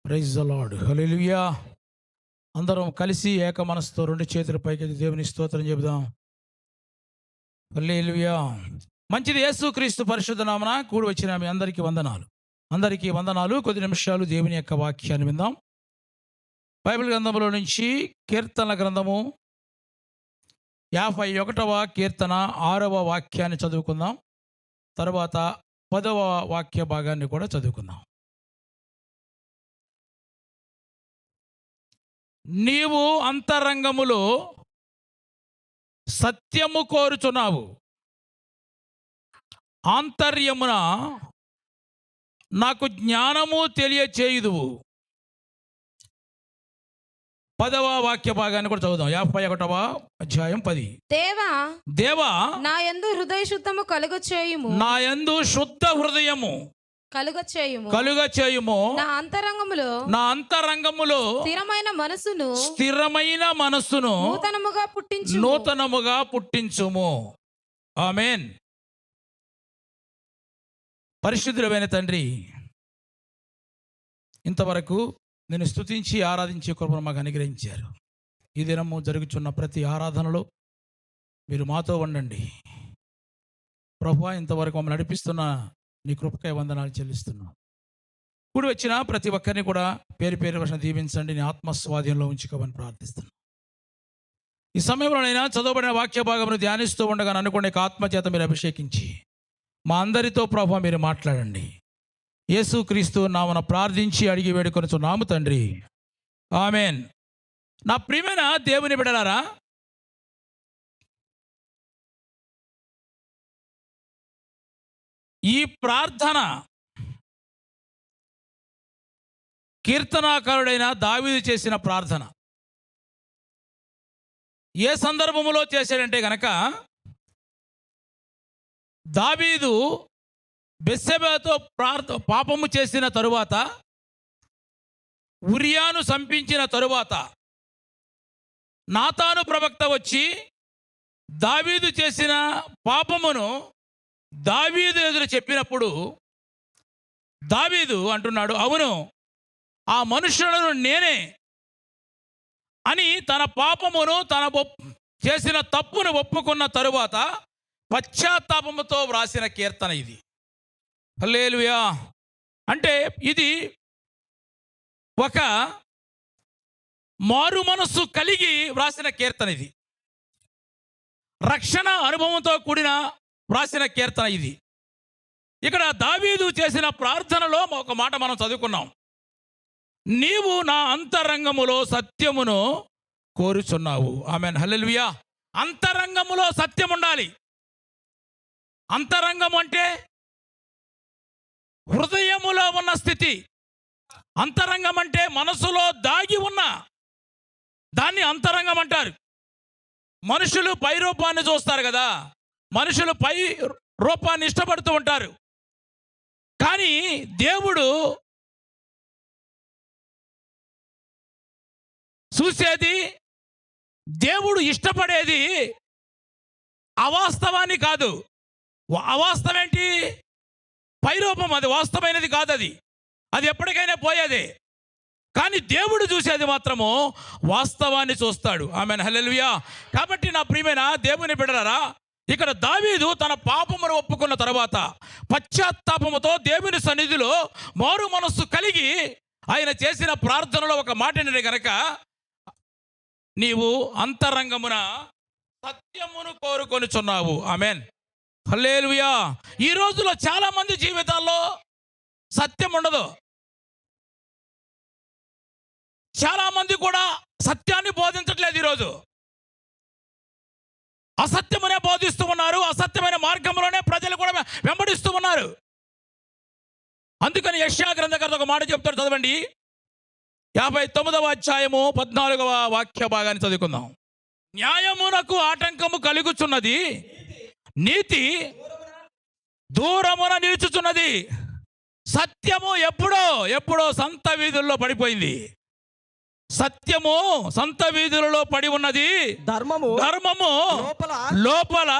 Praise the lord. హల్లెలూయా. అందరం కలిసి ఏక మనసుతో రెండు చేతుల పైకి దేవుని స్తోత్రం చెబుదాం. హల్లెలూయా. మంచిది. యేసుక్రీస్తు పరిశుద్ధ నామమున కూడి వచ్చిన మీ అందరికీ వందనాలు. అందరికీ వందనాలు. కొద్ది నిమిషాలు దేవుని యొక్క వాక్యాన్ని విందాం. బైబిల్ గ్రంథంలో నుంచి కీర్తనల గ్రంథము 51వ కీర్తన 6వ వాక్యాన్ని చదువుకుందాం. తర్వాత 10వ వాక్య భాగాన్ని కూడా చదువుకుందాం. నీవు అంతరంగములో సత్యము కోరుచున్నావు, ఆంతర్యమున నాకు జ్ఞానము తెలియచేయుదువు. 10వ వాక్య భాగాన్ని కూడా చదువుదాం. 51వ అధ్యాయం 10. దేవా నా యందు హృదయ శుద్ధము కలుగ చేయుము, నా యందు శుద్ధ హృదయము కలుగ చేయుము. నా అంతరంగములో స్థిరమైన మనస్సును నూతనముగా పుట్టించుము. ఆమేన్. పరిశుద్ధుడైన తండ్రి, ఇంతవరకు నేను స్తుతించి ఆరాధించే కృపను మాకు అనుగ్రహించారు. ఈ దినము జరుగుతున్న ప్రతి ఆరాధనలో మీరు మాతో ఉండండి ప్రభువా. ఇంతవరకు మమ్మల్ని నడిపిస్తున్న నీ కృపకై వందనాలు చెల్లిస్తున్నాం. కూడి వచ్చిన ప్రతి ఒక్కరిని కూడా పేరు పేరు వర్షం దీవించండి, నీ ఆత్మస్వాధీనంలో ఉంచుకోమని ప్రార్థిస్తున్నాను. ఈ సమయంలోనైనా చదవబడిన వాక్య భాగమును ధ్యానిస్తూ ఉండగా అనుకునే ఆత్మచేత మీరు అభిషేకించి మా అందరితో ప్రభువా మీరు మాట్లాడండి. యేసుక్రీస్తు నామమున ప్రార్థించి అడిగి వేడుకొనుచున్నాము తండ్రి. ఆమేన్. నా ప్రియమైన దేవుని బిడ్డలారా, ఈ ప్రార్థన కీర్తనాకారుడైన దావీదు చేసిన ప్రార్థన. ఏ సందర్భములో చేశాడంటే గనక, దావీదు బెత్షెబతో పాపము చేసిన తరువాత, ఉరియాను చంపించిన తరువాత నాతాను ప్రవక్త వచ్చి దావీదు చేసిన పాపమును దావీదు ఎదురు చెప్పినప్పుడు దావీదు అంటున్నాడు, అవును ఆ మనుషులను నేనే అని తన పాపమును చేసిన తప్పును ఒప్పుకున్న తరువాత పశ్చాత్తాపముతో వ్రాసిన కీర్తన ఇది. హల్లెలూయా. అంటే ఇది ఒక మారు మనస్సు కలిగి వ్రాసిన కీర్తన ఇది. రక్షణ అనుభవంతో కూడిన వ్రాసిన కీర్తన ఇది. ఇక్కడ దావీదు చేసిన ప్రార్థనలో ఒక మాట మనం చదువుకున్నాం. నీవు నా అంతరంగములో సత్యమును కోరుచున్నావు. ఆమేన్. హల్లెలూయా. అంతరంగములో సత్యం ఉండాలి. అంతరంగం అంటే హృదయములో ఉన్న స్థితి. అంతరంగం అంటే మనసులో దాగి ఉన్న దాన్ని అంతరంగం అంటారు. మనుషులు పై రూపాన్ని చూస్తారు కదా, మనుషులు పై రూపాన్ని ఇష్టపడుతూ ఉంటారు. కానీ దేవుడు చూసేది, దేవుడు ఇష్టపడేది అవాస్తవాన్ని కాదు. అవాస్తవం ఏంటి? పైరూపం. అది వాస్తవమైనది కాదు. అది ఎప్పటికైనా పోయేదే. కానీ దేవుడు చూసేది మాత్రము వాస్తవాన్ని చూస్తాడు. ఆమేన్. హల్లెలూయా. కాబట్టి నా ప్రియమైన దేవుని బిడ్డలారా, ఇక్కడ దావీదు తన పాపమును ఒప్పుకున్న తర్వాత పశ్చాత్తాపముతో దేవుని సన్నిధిలో మారు మనస్సు కలిగి ఆయన చేసిన ప్రార్థనలో ఒక మాట ఏంటంటే కనుక, నీవు అంతరంగమున సత్యమును కోరుకొనుచున్నావు. ఆమేన్. హల్లెలూయా. ఈ రోజులో చాలా మంది జీవితాల్లో సత్యం ఉండదు. చాలా మంది కూడా సత్యాన్ని బోధించట్లేదు. ఈరోజు అసత్యమునే బోధిస్తూ ఉన్నారు. అసత్యమైన మార్గంలోనే ప్రజలు కూడా వెంబడిస్తూ ఉన్నారు. అందుకని యెషయా గ్రంథకర్త ఒక మాట చెప్తాడు, చదవండి. 59వ అధ్యాయము 14వ వాక్య భాగాన్ని చదువుకుందాం. న్యాయమునకు ఆటంకము కలుగుచున్నది, నీతి దూరమున నిలుచుచున్నది. సత్యము ఎప్పుడో సంత వీధుల్లో పడిపోయింది. సత్యము సంత వీధులలో పడి ఉన్నది, ధర్మము లోపల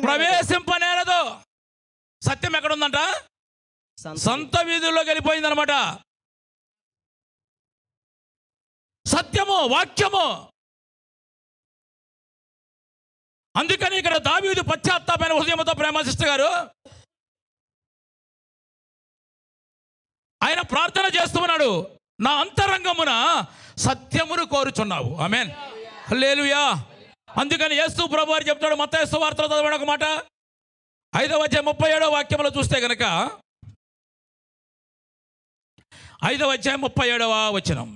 ప్రవేశింపనేరదు. సత్యం ఎక్కడుందంట? సంత వీధుల్లోకి వెళ్ళిపోయింది అనమాట. వాక్యము. అందుకని ఇక్కడ దావీదు పశ్చాత్తాపమైన హృదయంతో ప్రేమ సిస్టర్ గారు ఆయన ప్రార్థన చేస్తూ ఉన్నాడు, నా అంతరంగమున సత్యమును కోరుచున్నావు. ఆమేన్, హల్లెలూయా. అందుకని యేసు ప్రభు వారు చెప్తాడు మత్తయి సువార్తలో చదవడం ఒక మాట 5వ అధ్యాయం 37వ వాక్యంలో చూస్తే గనక 5వ అధ్యాయం 37వ వచనం,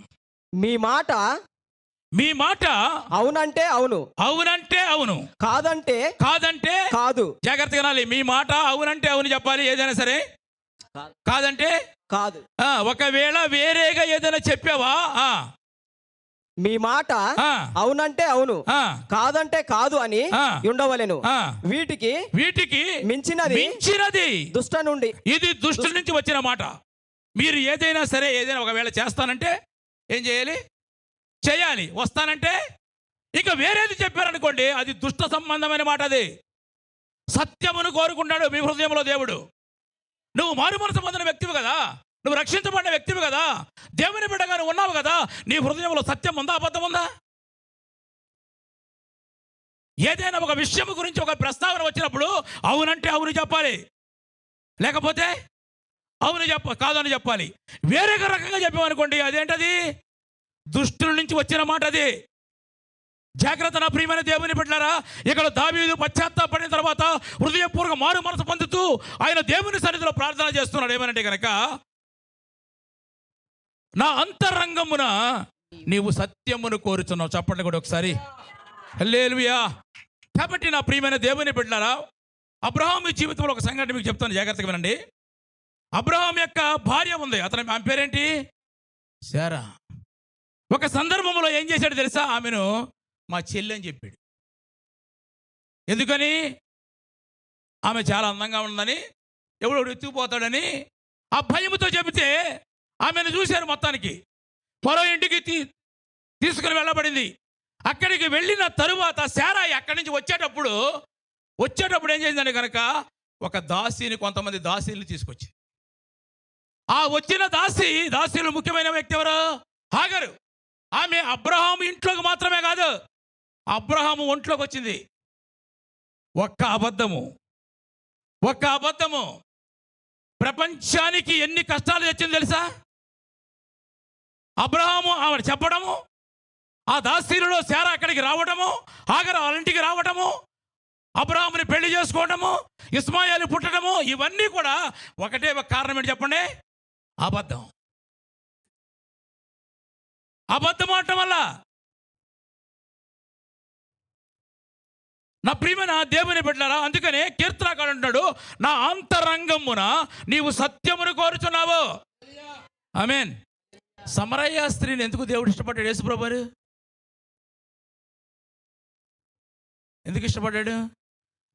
మీ మాట అవునంటే అవును, అవునంటే అవును, కాదంటే కాదంటే కాదు. జాగ్రత్తగా వినాలి. మీ మాట అవునంటే అవును చెప్పాలి, ఏదైనా సరే. కాదంటే కాదు. ఒకవేళ వేరేగా ఏదైనా చెప్పావా, మీ మాట అవునంటే అవును, కాదంటే కాదు అని ఉండవలెను. వీటికి మించినది దుష్ట నుండి. ఇది దుష్టు నుంచి వచ్చిన మాట. మీరు ఏదైనా సరే ఏదైనా ఒకవేళ చేస్తానంటే ఏం చేయాలి? చేయాలి. వస్తానంటే ఇక వేరేది చెప్పారనుకోండి, అది దుష్ట సంబంధమైన మాట. అది సత్యమును కోరుకుంటాడు మీ హృదయంలో దేవుడు. నువ్వు మారు మనసు పొందిన వ్యక్తివి కదా, నువ్వు రక్షించబడిన వ్యక్తివి కదా, దేవుని బిడ్డగానే ఉన్నావు కదా, నీ హృదయంలో సత్యం ఉందా, అబద్ధం ఉందా? ఏదైనా ఒక విషయం గురించి ఒక ప్రస్తావన వచ్చినప్పుడు అవునంటే అవును చెప్పాలి, లేకపోతే అవును కాదని చెప్పాలి. వేరే రకంగా చెప్పామనుకోండి, అదేంటది? దుష్టుల నుంచి వచ్చిన మాట అది. జాగ్రత్త నా ప్రియమైన దేవుని బిడ్డలారా. ఇక్కడ దావీదు పశ్చాత్తాపడిన తర్వాత హృదయపూర్వక మారు మనసు పొందుతూ ఆయన దేవుని సన్నిధిలో ప్రార్థన చేస్తున్నాడు. ఏమనంటే కనుక, నా అంతరంగమున నీవు సత్యమును కోరుచున్నావు. చెప్పండి కూడా ఒకసారి, హల్లెలూయా. కాబట్టి నా ప్రియమైన దేవుని బిడ్డలారా, అబ్రహాము జీవితంలో ఒక సంఘటన మీకు చెప్తాను, జాగ్రత్తగా వినండి. అబ్రహాం యొక్క భార్య ఉంది, ఆమె పేరేంటి? శారా. ఒక సందర్భంలో ఏం చేశాడు తెలుసా? ఆమెను మా చెల్లి అని చెప్పాడు. ఎందుకని? ఆమె చాలా అందంగా ఉందని, ఎవడెవడు ఎత్తుకుపోతాడని ఆ భయముతో చెబితే ఆమెను చూశారు. మొత్తానికి మరో ఇంటికి తీసుకుని వెళ్ళబడింది. అక్కడికి వెళ్ళిన తరువాత శారా అక్కడి నుంచి వచ్చేటప్పుడు ఏం చేసిందంటే కనుక, ఒక దాసిని, కొంతమంది దాసీలు తీసుకొచ్చి, ఆ వచ్చిన దాసీలు ముఖ్యమైన వ్యక్తి ఎవరు? హాగరు. ఆమె అబ్రహాము ఇంట్లోకి మాత్రమే కాదు, అబ్రహాము ఒంట్లోకి వచ్చింది. ఒక్క అబద్ధము ప్రపంచానికి ఎన్ని కష్టాలు తెచ్చింది తెలుసా? అబ్రహాము ఆవిడ చెప్పడము, ఆ దాసీలలో శారా అక్కడికి రావడము, హాగరు వాళ్ళ ఇంటికి రావడము, అబ్రహాముని పెళ్లి చేసుకోవడము, ఇస్మాయిలు పుట్టడము, ఇవన్నీ కూడా ఒకటే ఒక కారణం ఏంటి చెప్పండి? అబద్ధం ఆడటం వల్ల. నా ప్రియమైన దేవుని బిడ్డలారా, అందుకనే కీర్తనకారుడు అంటాడు, నా అంతరంగమున నీవు సత్యమును కోరుచున్నావు. ఆమేన్. సమరయ్య స్త్రీని ఎందుకు దేవుడు ఇష్టపడ్డాడు? యేసుప్రభు వారు ఎందుకు ఇష్టపడ్డాడు?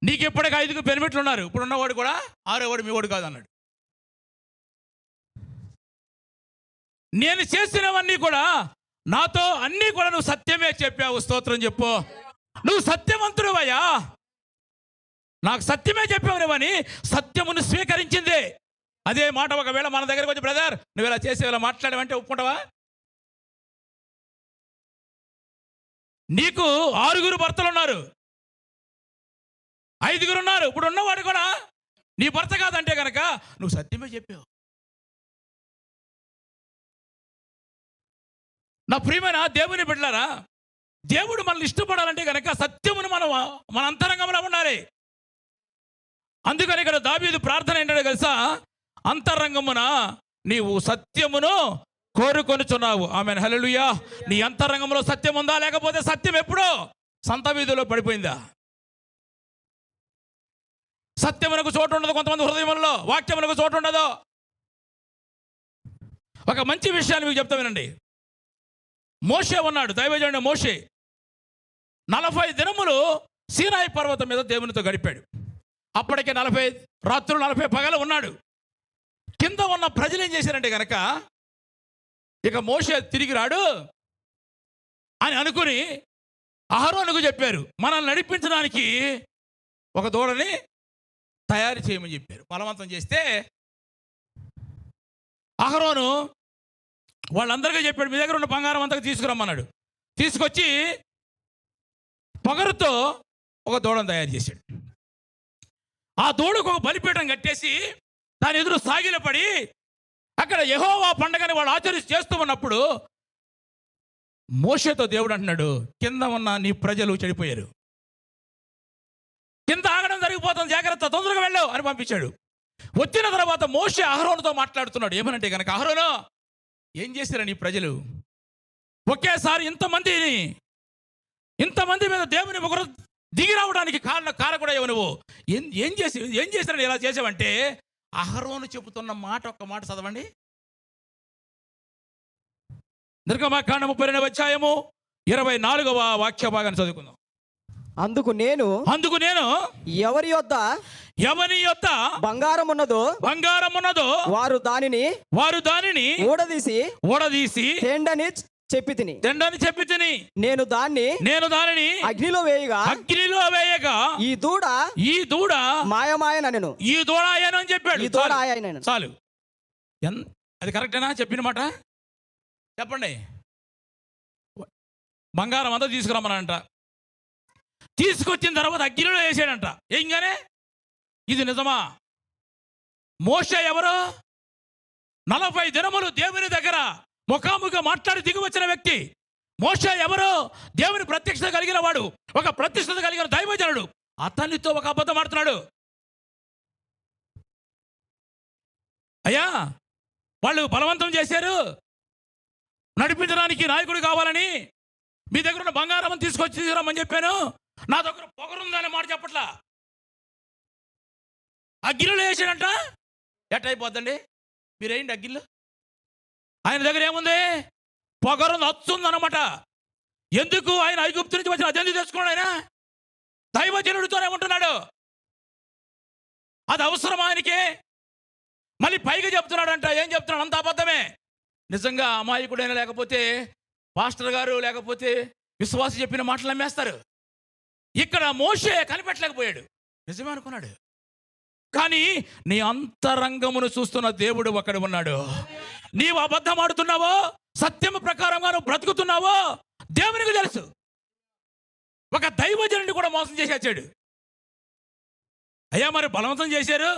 నీకు ఎప్పటికీ 5 బెనిఫిట్లు ఉన్నారు, ఇప్పుడు ఉన్నవాడు కూడా 6వ వాడు మీ వాడు కాదు అన్నాడు. నేను చేసినవన్నీ కూడా, నాతో అన్నీ కూడా నువ్వు సత్యమే చెప్పావు. స్తోత్రం చెప్పు. నువ్వు సత్యవంతుడువయ్యా, నాకు సత్యమే చెప్పావుని సత్యమును స్వీకరించింది. అదే మాట ఒకవేళ మన దగ్గరకు వచ్చి, బ్రదర్ నువ్వు ఇలా చేసి ఇలా మాట్లాడమంటే ఒప్పుకుంటావా? నీకు 6 భర్తలు ఉన్నారు, 5 ఉన్నారు, ఇప్పుడు ఉన్నవాడు కూడా నీ భర్త కాదంటే కనుక నువ్వు సత్యమే చెప్పావు. నా ప్రియమైన దేవుని బిడ్డలారా, దేవుడు మనల్ని ఇష్టపడాలంటే కనుక సత్యమును మన అంతరంగంలో ఉండాలి. అందుకని ఇక్కడ దావీదు ప్రార్థన ఏంటంటే తెలుసా? అంతరంగమున నీవు సత్యమును కోరుకొనుచున్నావు. ఆమేన్, హల్లెలూయా. నీ అంతరంగంలో సత్యం ఉందా, లేకపోతే సత్యం ఎప్పుడో సంత వీధిలో పడిపోయిందా? సత్యమునకు చోటు ఉండదు కొంతమంది హృదయంలో, వాక్యమునకు చోటు ఉండదు. ఒక మంచి విషయాన్ని మీకు చెప్తా వినండి. మోషే ఉన్నాడు, దైవజనుడు మోషే 40 దినములు సీనాయి పర్వతం మీద దేవునితో గడిపాడు. అప్పటికే 40 రాత్రులు 40 పగలు ఉన్నాడు. కింద ఉన్న ప్రజలు ఏం చేశారంటే కనుక, ఇక మోషే తిరిగి రాడు అని అనుకుని అహరోనుకు చెప్పారు, మనల్ని నడిపించడానికి ఒక దూడని తయారు చేయమని చెప్పారు. బలవంతం చేస్తే అహరోను వాళ్ళందరికీ చెప్పాడు, మీ దగ్గర ఉన్న బంగారం అంతా తీసుకురమ్మన్నాడు. తీసుకొచ్చి పొగరుతో ఒక దూడను తయారు చేశాడు. ఆ దూడకు ఒక బలిపీఠం కట్టేసి దాని ఎదురు సాగిలపడి అక్కడ యెహోవా పండగని వాళ్ళు ఆచరించి చేస్తూ ఉన్నప్పుడు మోషేతో దేవుడు అంటున్నాడు, కింద ఉన్న నీ ప్రజలు చెడిపోయారు, కింద ఆగడం జరిగిపోతుంది, జాగ్రత్త, తొందరగా వెళ్ళు అని పంపించాడు. వచ్చిన తర్వాత మోషే అహరోనుతో మాట్లాడుతున్నాడు. ఏమనంటే కనుక, అహరోను, ఏం చేశారు నీ ప్రజలు? ఒకేసారి ఇంతమంది మీద దేవుని ఒకరు దిగి రావడానికి కారకుడు అయ్యవు నువ్వు. ఏం చేశారని ఇలా చేసావంటే, అహరోను చెబుతున్న మాట ఒక్క మాట చదవండి. నిర్గమకాండం 32వ అధ్యాయము 24వ వాక్య భాగాన్ని చదువుకుందాం. అందుకు నేను ఎవరి యొద్ద బంగారం ఉన్నదో వారు దానిని ఊడదీసి తెండని చెప్పి తిని నేను దానిని అగ్నిలో వేయగా ఈ దూడ మాయమాయనను ఈ దూడ ఆయను అని చెప్పాడు. ఈ దూడ ఆయనను. చాలు. అది కరెక్టేనా చెప్పిన మాట? చెప్పండి. బంగారం అంతా తీసుకురమ్మనంట. తీసుకొచ్చిన తర్వాత అగ్నిలో వేసాడంట. ఏంగానే ఇది నిజమా? మోషే ఎవరు? 40 దినములు దేవుని దగ్గర ముఖాముఖిగా మాట్లాడి దిగి వచ్చిన వ్యక్తి. మోషే ఎవరు? దేవుని ప్రత్యక్షత కలిగిన వాడు, ఒక ప్రతిష్టత కలిగిన దైవజనుడు. అతనితో ఒక అబద్ధం ఆడుతున్నాడు. అయ్యా, వాళ్ళు బలవంతం చేశారు, నడిపించడానికి నాయకుడు కావాలని మీ దగ్గర ఉన్న బంగారం తీసుకొచ్చి తీసుకురమ్మని చెప్పాను, నా దగ్గర పొగరుందని మాట చెప్పట్లా. అగ్గిలో వేసాడంట. ఎట్టయిపోద్దండి? మీరేంటి అగ్గిల్లో? ఆయన దగ్గర ఏముంది? పొగరుంది, అచ్చుంది అనమాట. ఎందుకు? ఆయన ఐగుప్తు నుంచి వచ్చిన అజెంది తెచ్చుకున్నాడు. ఆయన దైవజనుడితోనే ఉంటున్నాడు. అది అవసరం ఆయనకి. మళ్ళీ పైగా చెప్తున్నాడంట. ఏం చెప్తున్నాడు? అంత అబద్ధమే. నిజంగా అమాయకుడైనా లేకపోతే పాస్టర్ గారు లేకపోతే విశ్వాసి చెప్పిన మాటలు నమ్మేస్తారు. ఇక్కడ మోషే కనిపెట్టలేకపోయాడు. నిజమే అనుకున్నాడు. కానీ నీ అంతరంగమును చూస్తున్న దేవుడు ఒకడు ఉన్నాడు. నీవు అబద్ధం ఆడుతున్నావో, సత్యము ప్రకారంగా నువ్వు బ్రతుకుతున్నావో దేవునికి తెలుసు. ఒక దైవజనుడిని కూడా మోసం చేసేచ్చాడు. అయ్యా, మరి బలవంతం చేశారు,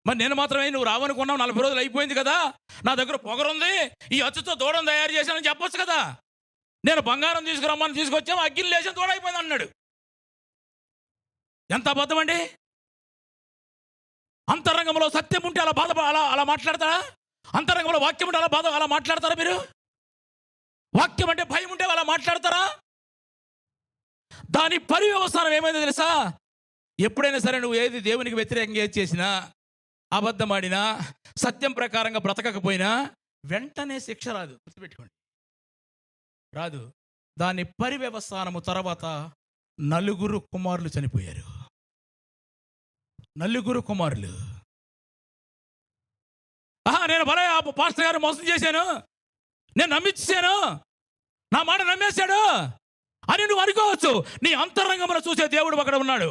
మరి నేను మాత్రమే నువ్వు రావనుకున్నావు, 40 రోజులు అయిపోయింది కదా, నా దగ్గర పొగరుంది, ఈ అచ్చుతో దూడను తయారు చేశానని చెప్పొచ్చు కదా. నేను బంగారం తీసుకురమ్మని తీసుకొచ్చాము, అగ్గిని లేచిన దూడ అయిపోయింది అన్నాడు. ఎంత అబద్ధం అండి! అంతరంగంలో సత్యం ఉంటే అలా మాట్లాడతారా? అంతరంగంలో వాక్యం ఉంటే అలా మాట్లాడతారా? మీరు వాక్యం అంటే భయం ఉంటే అలా మాట్లాడతారా? దాని పర్యవసానం ఏమైందో తెలుసా? ఎప్పుడైనా సరే నువ్వు ఏది దేవునికి వ్యతిరేకంగా ఏది చేసినా, అబద్ధం ఆడినా, సత్యం ప్రకారంగా బ్రతకకపోయినా వెంటనే శిక్ష రాదు. గుర్తుపెట్టుకోండి, రాదు. దాని పర్యవసానము తర్వాత 4 కుమారులు చనిపోయారు. 4 కుమారులు. నేను భలే పాస్టర్ గారు మోసం చేశాను, నేను నమ్మించాను, నా మాట నమ్మేశాడు అని నువ్వు అనుకోవచ్చు. నీ అంతరంగంలో చూసే దేవుడు అక్కడ ఉన్నాడు.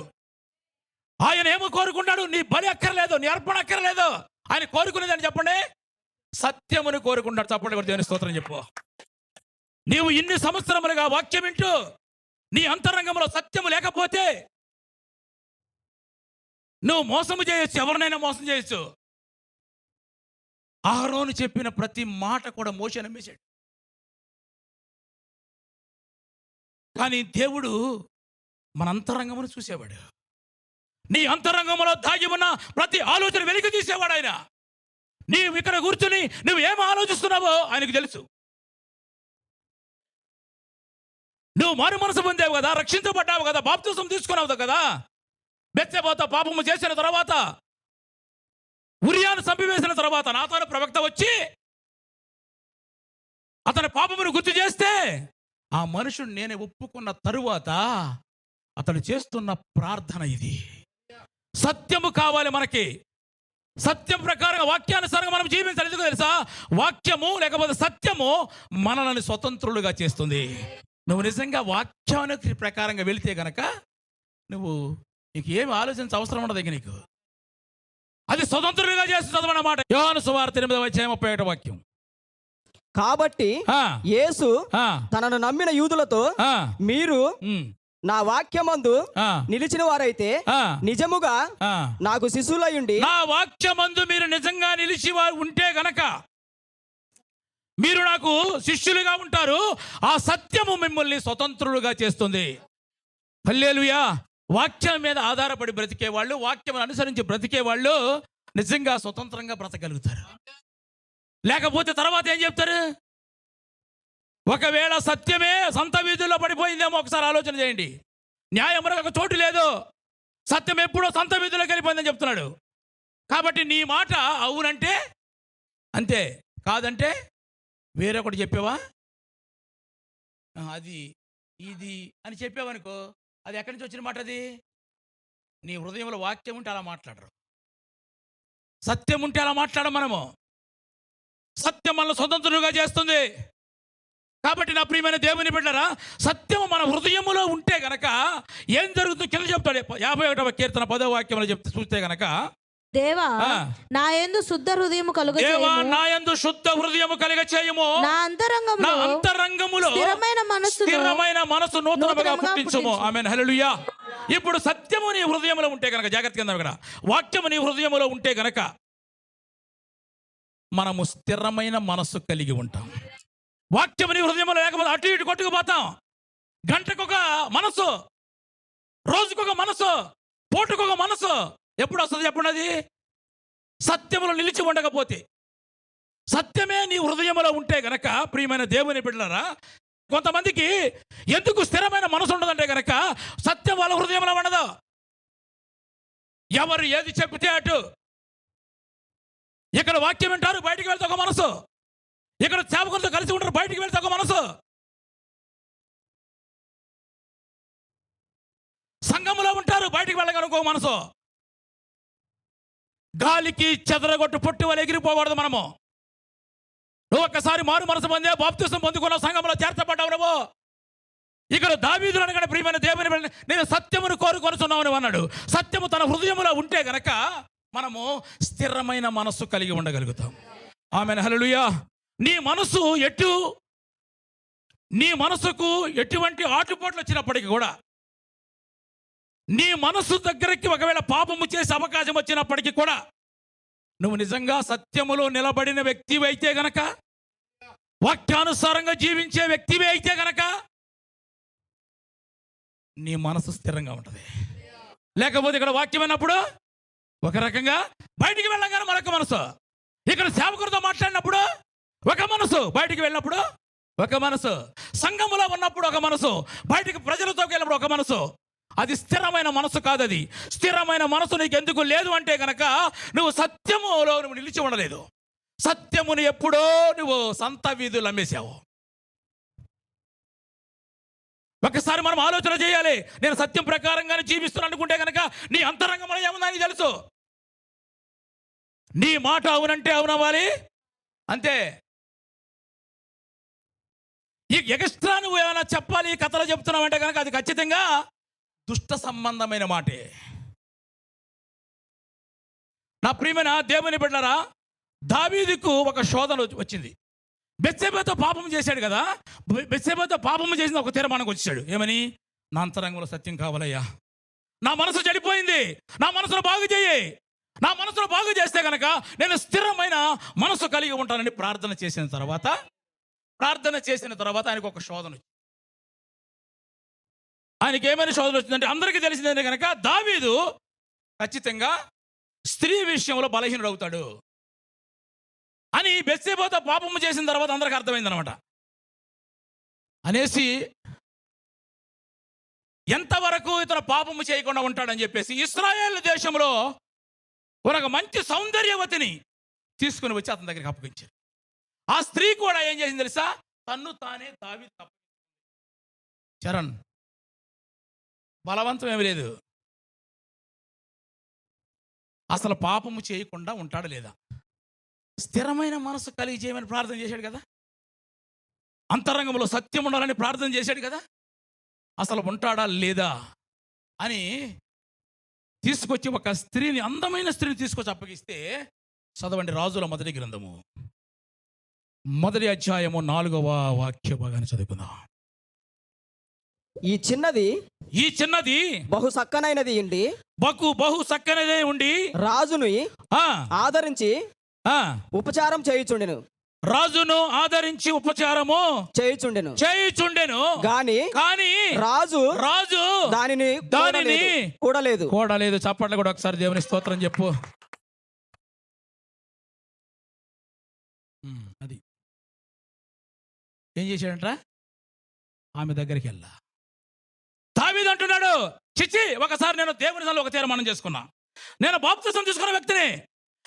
ఆయన ఏమో కోరుకున్నాడు? నీ బలి అక్కర్లేదు, నీ అర్పణ అక్కర్లేదు. ఆయన కోరుకునేదని చెప్పండి, సత్యమును కోరుకుంటాడు. చెప్పండి, కూడా దేవుని స్తోత్రం చెప్పు. నీవు ఇన్ని సంవత్సరములుగా వాక్యం వింటూ నీ అంతరంగంలో సత్యము లేకపోతే నువ్వు మోసము చేయొచ్చు, ఎవరినైనా మోసం చేయొచ్చు. అహరోను చెప్పిన ప్రతి మాట కూడా మోషే నమ్మేశాడు. కానీ దేవుడు మన అంతరంగమును చూసేవాడు. నీ అంతరంగంలో దాగి ఉన్న ప్రతి ఆలోచన వెలికి తీసేవాడు ఆయన. నీవు ఇక్కడ కూర్చుని నువ్వు ఏం ఆలోచిస్తున్నావో ఆయనకు తెలుసు. నువ్వు మారు మనసు పొందావు కదా, రక్షించబడ్డావు కదా, బాప్తిసం తీసుకున్నావు కదా. బెత్షెబాతో పాపము చేసిన తర్వాత, ఉరియాను చంపివేసిన తర్వాత నాతాను ప్రవక్త వచ్చి అతని పాపమును గుర్తు చేస్తే, ఆ మనుషుడు నేనే ఒప్పుకున్న తరువాత అతడు చేస్తున్న ప్రార్థన ఇది. సత్యము కావాలి మనకి. సత్యం ప్రకారంగా వాక్యానుసారంగా మనం జీవించాలి. ఎందుకు తెలుసా? వాక్యము లేకపోతే సత్యము మనల్ని స్వతంత్రులుగా చేస్తుంది. నువ్వు నిజంగా వాక్యానికి ప్రకారంగా వెళితే గనక నీకు ఏమి ఆలోచించ అవసరం ఉండదు. ఇక నీకు అది స్వతంత్రులుగా చేస్తుంది అన్నమాట. యోహాను సువార్త 8వ అధ్యాయం 31వ వాక్యం. కాబట్టి ఆ, యేసు ఆ, తనను నమ్మిన యూదులతో ఆ, మీరు ఉమ్, నా వాక్యమందు ఆ, నిలిచిన వారైతే ఆ, నిజముగా ఆ. నాకు శిశువులయుండి నా వాక్యమందు మీరు నిజంగా నిలిచి ఉంటే గనక మీరు నాకు శిష్యులుగా ఉంటారు. ఆ సత్యము మిమ్మల్ని స్వతంత్రులుగా చేస్తుంది. హల్లెలూయా. వాక్యం మీద ఆధారపడి బ్రతికే వాళ్ళు, వాక్యం అనుసరించి బ్రతికే వాళ్ళు నిజంగా స్వతంత్రంగా బ్రతకగలుగుతారు. లేకపోతే తర్వాత ఏం చెప్తారు? ఒకవేళ సత్యమే సంత వీధుల్లో పడిపోయిందేమో ఒకసారి ఆలోచన చేయండి. న్యాయమునకు ఒక చోటు లేదు, సత్యం ఎప్పుడో సంత వీధుల్లోకి వెళ్ళిపోయిందని చెప్తున్నాడు. కాబట్టి నీ మాట అవునంటే అంతే, కాదంటే వేరొకటి చెప్పావా, అది ఇది అని చెప్పావనుకో, అది ఎక్కడి నుంచి వచ్చిన మాట? అది నీ హృదయంలో వాక్యం ఉంటే అలా మాట్లాడరు, సత్యం ఉంటే అలా మాట్లాడడం. మనము సత్యం మనల్ని స్వతంత్రులుగా చేస్తుంది. కాబట్టి నా ప్రియమైన దేవుని బిడ్డలారా, సత్యము మన హృదయములో ఉంటే గనక ఏం జరుగుతుందో కింద చెప్తాడు. 51వ కీర్తన 10వ వాక్యంలో చూస్తే గనక, దేవా నా యందు శుద్ధ హృదయము కలుగచేయుము, దేవా నా యందు శుద్ధ హృదయము కలిగచేయుము, నా అంతరంగములో స్థిరమైన మనసు నూతనముగా పుట్టించుము. ఆమేన్, హల్లెలూయా. ఇప్పుడు సత్యము నీ హృదయములో ఉంటే గనక, జాగ్రత్తగా వినండి ఇక్కడ, వాక్యము నీ హృదయములో ఉంటే గనక మనము స్థిరమైన మనస్సు కలిగి ఉంటాం. వాక్యము నీ హృదయంలో లేకపోతే అటు ఇటు కొట్టుకుపోతాం. గంటకొక మనసు, రోజుకొక మనసు, పూటకొక మనసు. ఎప్పుడు వస్తుంది చెప్పండి? అది సత్యములో నిలిచి ఉండకపోతే. సత్యమే నీ హృదయంలో ఉంటే గనక ప్రియమైన దేవుని బిడ్డలారా, కొంతమందికి ఎందుకు స్థిరమైన మనసు ఉండదంటే గనక సత్యం వాళ్ళ హృదయంలో ఉండదు. ఎవరు ఏది చెప్తే అటు. ఇక్కడ వాక్యం వింటారు, బయటికి వెళ్తే ఒక మనసు. ఇక్కడ సేవకులతో కలిసి ఉంటారు, బయటికి వెళ్తే ఒక మనసు. సంఘములో ఉంటారు, బయటికి వెళ్ళగానే ఒక మనసు. గాలికి చెదరగొట్టు పొట్టి వాళ్ళు ఎగిరిపోకూడదు. మనము నువ్వు ఒక్కసారి మారు మనసు పొందే, బాప్తిసం పొందుకున్న, సంఘంలో చేర్చబడ్డావు నువ్వు. ఇక్కడ దావీదులు అనగానే ప్రియమైన దేవుని, నేను సత్యమును కోరుకొనుచున్నావు అన్నాడు. సత్యము తన హృదయములో ఉంటే గనక మనము స్థిరమైన మనస్సు కలిగి ఉండగలుగుతాం. ఆమేన్, హల్లెలూయా. నీ మనసు నీ మనసుకు ఎటువంటి ఆటుపోట్లు వచ్చినప్పటికీ కూడా, నీ మనసు దగ్గరికి ఒకవేళ పాపము చేసే అవకాశం వచ్చినప్పటికీ కూడా, నువ్వు నిజంగా సత్యములో నిలబడిన వ్యక్తివి అయితే గనక, వాక్యానుసారంగా జీవించే వ్యక్తివి అయితే గనక నీ మనసు స్థిరంగా ఉంటుంది. లేకపోతే ఇక్కడ వాక్యం అన్నప్పుడు ఒక రకంగా, బయటికి వెళ్ళగానే మరొక మనసు. ఇక్కడ సేవకుడితో మాట్లాడినప్పుడు ఒక మనసు, బయటికి వెళ్ళినప్పుడు ఒక మనసు. సంఘములో ఉన్నప్పుడు ఒక మనసు, బయటికి ప్రజలతో వెళ్ళినప్పుడు ఒక మనసు. అది స్థిరమైన మనసు కాదు. అది స్థిరమైన మనసు నీకు ఎందుకు లేదు అంటే కనుక నువ్వు సత్యములో నువ్వు నిలిచి ఉండలేదు. సత్యముని ఎప్పుడో నువ్వు సంత వీధులు అమ్మేశావు. ఒకసారి మనం ఆలోచన చేయాలి. నేను సత్యం ప్రకారంగానే జీవిస్తున్నాను అనుకుంటే కనుక నీ అంతరంగంలో ఏముందని తెలుసు. నీ మాట అవునంటే అవునవ్వాలి, అంతే. ఈ ఎక్స్ట్రా నువ్వు ఏమైనా చెప్పాలి, కథలు చెప్తున్నావంటే కనుక అది ఖచ్చితంగా దుష్ట సంబంధమైన మాటే. నా ప్రియమైన దేవుని బిడ్డలారా, దావీదుకు ఒక శోధన వచ్చింది. బెత్షెబతో పాపం చేశాడు కదా. బెత్షెబతో పాపం చేసిన ఒక తీర్మానానికి వచ్చాడు. ఏమని? నా అంతరంగంలో సత్యం కావాలయ్యా, నా మనసు చెడిపోయింది, నా మనసును బాగు చేయి, నా మనసును బాగు చేస్తే కనుక నేను స్థిరమైన మనసు కలిగి ఉంటానని ప్రార్థన చేసిన తర్వాత ఆయనకు ఒక శోధన వచ్చింది. ఆయనకి ఏమైనా శోధన వచ్చిందంటే అందరికీ తెలిసిందంటే కనుక దావీదు ఖచ్చితంగా స్త్రీ విషయంలో బలహీనుడు అవుతాడు అని బెత్షెబతో పాపము చేసిన తర్వాత అందరికీ అర్థమైందనమాట. అనేసి ఎంతవరకు ఇతను పాపము చేయకుండా ఉంటాడని చెప్పేసి ఇశ్రాయేల్ దేశంలో ఒక మంచి సౌందర్యవతిని తీసుకుని వచ్చి అతని దగ్గరికి అప్పగించారు. ఆ స్త్రీ కూడా ఏం చేసింది తెలుసా? తన్ను తానే దావీదు చరణ్, బలవంతం ఏమి లేదు, అసలు పాపము చేయకుండా ఉంటాడు లేదా? స్థిరమైన మనసు కలిగి చేయమని ప్రార్థన చేశాడు కదా, అంతరంగంలో సత్యం ఉండాలని ప్రార్థన చేశాడు కదా, అసలు ఉంటాడా లేదా అని తీసుకొచ్చి ఒక స్త్రీని, అందమైన స్త్రీని తీసుకొచ్చి అప్పగిస్తే, చదవండి రాజుల మొదటి గ్రంథము మొదటి అధ్యాయము 4వ వాక్య భాగాన్ని చదువుకుందాం. ఈ చిన్నది ఈ చిన్నది బహు సక్కనైనది ఇండి బహు చక్కనిదే ఉండి రాజుని ఆ ఆదరించి ఆ ఉపచారం చేయుచుండెను రాజును ఆదరించి ఉపచారము చేయుచుండెను చేయుచుండెను. గాని కానీ రాజు రాజు దానిని దానిని కూడలేదు. కూడలేదు. చప్పట్లు కూడా ఒకసారి దేవుని స్తోత్రం చెప్పు. అది ఏం చేశాడంట్రా? ఆమె దగ్గరికి వెళ్ళా. దావీదు అంటున్నాడు, చిచ్చి, ఒకసారి నేను దేవుని సన్నిధిలో ఒక తీర్మానం చేసుకున్నా. నేను బాప్తిసం తీసుకున్న వ్యక్తిని,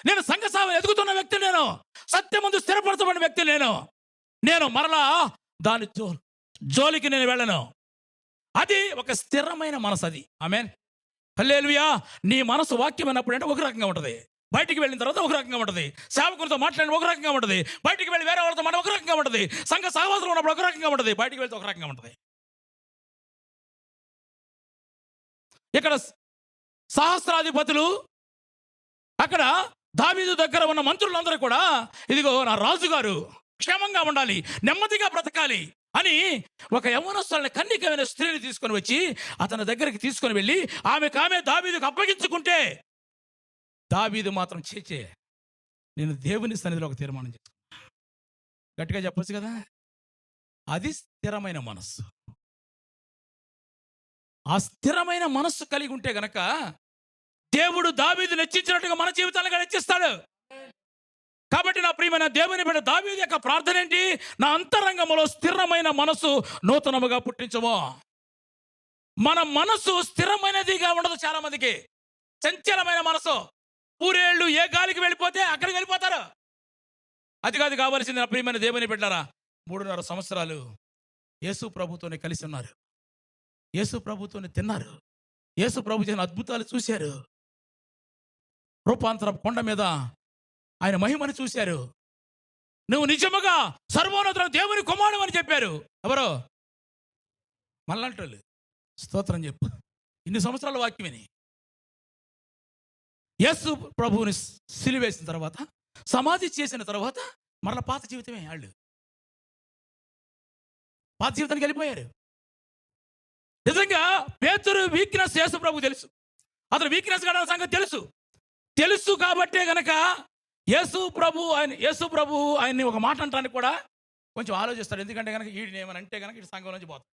నేను సంఘ సేవ ఎదుగుతున్న వ్యక్తి, నేను సత్యమందు స్థిరపరచబడిన వ్యక్తి, నేను మరలా దాని జోలికి నేను వెళ్ళను. అది ఒక స్థిరమైన మనసు. అది ఆమేన్, హల్లెలూయా. నీ మనసు వాక్యం అన్నప్పుడు అంటే ఒక రకంగా ఉంటుంది, బయటికి వెళ్ళిన తర్వాత ఒక రకంగా ఉంటుంది, సేవకులతో మాట్లాడిన ఒక రకంగా ఉంటుంది, బయటికి వెళ్ళి వేరే వాళ్ళతో మాట ఒక రకంగా ఉంటుంది, సంఘ సహవాసంలో ఉన్నప్పుడు ఒక రకంగా ఉంటుంది, బయటికి వెళ్తే ఒక రకంగా ఉంటుంది. ఇక్కడ సహస్రాధిపతులు, అక్కడ దావీదు దగ్గర ఉన్న మంత్రులందరూ కూడా, ఇదిగో నా రాజుగారు క్షేమంగా ఉండాలి, నెమ్మదిగా బ్రతకాలి అని ఒక యవ్వనస్తుల్ని, కన్నికమైన స్త్రీని తీసుకొని వచ్చి అతని దగ్గరికి తీసుకొని వెళ్ళి ఆమె దావీదుకు అప్పగించుకుంటే, దావీదు మాత్రం చేచే, నేను దేవుని సన్నిధిలో ఒక తీర్మానం చేసుకున్నా. గట్టిగా చెప్పొచ్చు కదా. అది స్థిరమైన మనస్సు. ఆ స్థిరమైన మనస్సు కలిగి ఉంటే గనక దేవుడు దావీదును హెచ్చించినట్టుగా మన జీవితాలను హెచ్చిస్తాడు. కాబట్టి నా ప్రియమైన దేవుని బిడ్డ, దావీదు యొక్క ప్రార్థన ఏంటి? నా అంతరంగంలో స్థిరమైన మనస్సు నూతనముగా పుట్టించము. మన మనస్సు స్థిరమైనదిగా ఉండదు. చాలా మందికి చంచలమైన మనసు. పూరేళ్ళు ఏ గాలికి వెళ్ళిపోతే అక్కడికి వెళ్ళిపోతారు. అది కాదు కావాల్సింది. నా ప్రియమైన దేవుని బిడ్డలారా, 3.5 సంవత్సరాలు యేసు ప్రభుతోనే కలిసి ఉన్నారు, యేసు ప్రభుతోనే తిన్నారు, యేసు ప్రభు చేసిన అద్భుతాలు చూశారు, రూపాంతర కొండ మీద ఆయన మహిమను చూశారు. నువ్వు నిజముగా సర్వోన్నతుడైన దేవుని కుమారుడు అని చెప్పారు. ఎవరో మళ్ళంటోళ్ళు. స్తోత్రం చెప్పు. ఇన్ని సంవత్సరాల వాక్యమని యేసు ప్రభువుని సిలువేసిన తర్వాత, సమాధి చేసిన తర్వాత మరలా పాత జీవితమే. వాళ్ళు పాత జీవితానికి వెళ్ళిపోయారు. నిజంగా పేతురు వీక్నెస్ యేసు ప్రభు తెలుసు, అతను వీక్నెస్ కావడం సంగతి తెలుసు కాబట్టే గనక యేసు ప్రభు ఆయన్ని ఒక మాట అంటానికి కూడా కొంచెం ఆలోచిస్తాడు. ఎందుకంటే కనుక వీడిని ఏమని అంటే కనుక ఇటు సంఘం నుంచి పోతాడు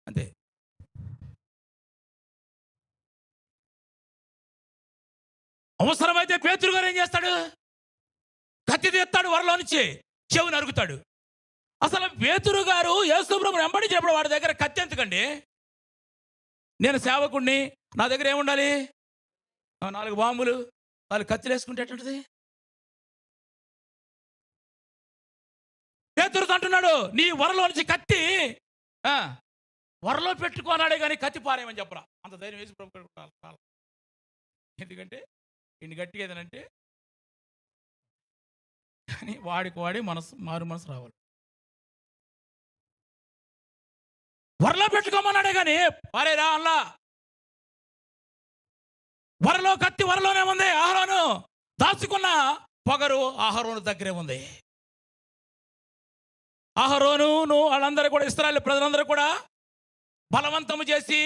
అంతే. అవసరమైతే పేతురు గారు ఏం చేస్తాడు? కత్తి తీస్తాడు, వరలో నుంచి చెవి నరుగుతాడు. అసలు పేతురు గారు యేసు ప్రభువుని వెంబడించినప్పుడు వాడి దగ్గర కత్తి ఎందుకండి? నేను సేవకుడిని, నా దగ్గర ఏముండాలి? 4 బాంబులు. వాళ్ళు కత్తిలు వేసుకుంటే ఎట్టుంటుంది? పేతురుతో అంటున్నాడు, నీ వరలో నుంచి కత్తి వరలో పెట్టుకోనాడే కానీ కత్తి పారేయమని చెప్పరా. అంత ధైర్యం వేసి ప్రభు. ఎందుకంటే ఇన్ని గట్టిగా ఏదనంటే కానీ వాడి మారు మనసు రావాలి. వరలో పెట్టుకోమన్నాడే కానీ పారేరా అల్లా. వరలో కత్తి వరలోనే ఉంది. ఆహారోను దాచుకున్న పొగరు ఆహారోను దగ్గరే ఉంది. ఆహారోను వాళ్ళందరూ కూడా, ఇశ్రాయేలు ప్రజలందరూ కూడా బలవంతము చేసి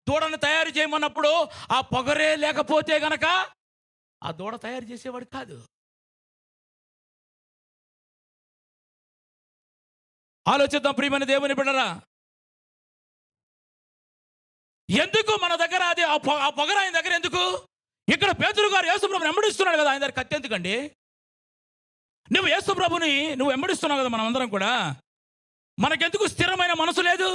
దూడను తయారు చేయమన్నప్పుడు ఆ పొగరే లేకపోతే గనక ఆ దూడ తయారు చేసేవాడు కాదు. ఆలోచిద్దాం ప్రియమైన దేవుని బిడ్డరా. ఎందుకు మన దగ్గర అది ఆ పొగర ఆయన దగ్గర ఎందుకు? ఇక్కడ పేతురు గారు యేసు ప్రభుని వెంబడిస్తున్నాడు కదా, ఆయన దగ్గర కత్తి ఎందుకండి? నువ్వు యేసు ప్రభుని వెంబడిస్తున్నావు కదా, మనం అందరం కూడా. మనకెందుకు స్థిరమైన మనసు లేదు?